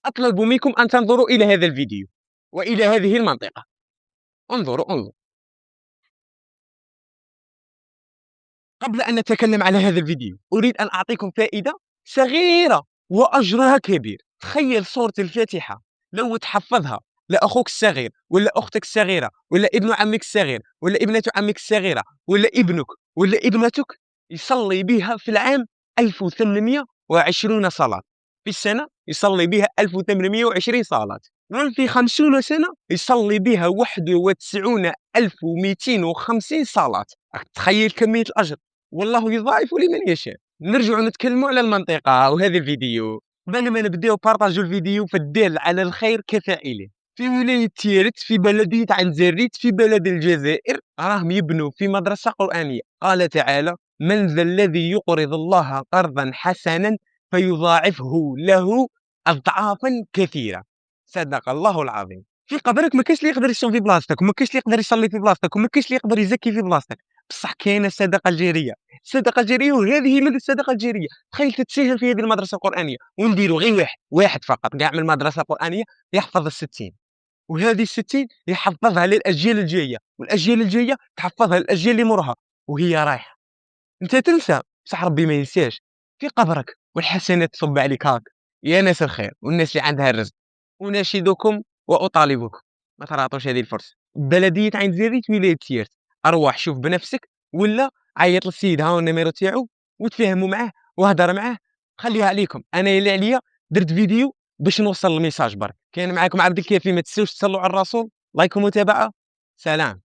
أطلب منكم أن تنظروا إلى هذا الفيديو وإلى هذه المنطقة. انظروا. قبل أن نتكلم على هذا الفيديو أريد أن أعطيكم فائدة صغيرة وأجرها كبير. تخيل سورة الفاتحة لو تحفظها لأخوك الصغير ولا أختك الصغيرة ولا ابن عمك الصغير ولا ابنة عمك الصغيرة ولا ابنك ولا ابنتك، يصلي بها في العام 1820 صلاة. في السنة يصلي بها 1820 صلاة. في 50 سنة يصلي بها 91250 صلاة. راك تخيل كمية الأجر. والله يضاعف لمن يشاء. نرجعوا نتكلموا على المنطقة وهذا الفيديو. قبل ما نبداو بارطاجوا الفيديو، فالدال على الخير كفاعله. في ولاية تيرت في بلدية عنزريت في بلد الجزائر راهم يبنوا في مدرسة قرآنية. قال تعالى: من ذا الذي يقرض الله قرضا حسنا فيضاعفه له أضعافا كثيرة. صدق الله العظيم. في قبرك ما كاينش اللي يقدر يصوم في بلاصتك، وما كاينش اللي يقدر يصلي في بلاصتك، وما كاينش اللي يقدر يزكي في بلاصتك. بصح كاينه الصدقه الجاريه. الصدقه الجاريه، وهذه من الصدقه الجاريه. تخيل تتسجل في هذه المدرسه القرانيه ونديروا غير واحد فقط كاع من المدرسه القرانيه يحفظ الستين، وهذه الستين يحفظها للاجيال الجايه، والاجيال الجايه تحفظها للاجيال اللي موراها، وهي رايحه. انت تنسى بصح ربي ما ينساش. في قبرك والحسنات تصب عليك هاك. يا ناس الخير والناس اللي عندها الرزق، أناشدكم وأطالبكم ما تراطوش هذه الفرصة. بلدية عين زريت ولاية تيرت، أروح شوف بنفسك ولا عيط للسيد ها هو النيميرو تاعو وتفاهموا معاه وهضر معاه. خليها عليكم، أنا اللي عليا درت فيديو باش نوصل الميساج برك. كان معاكم عبد الكافي، ما تنسوش تصلوا على الرسول. لايك ومتابعة. سلام.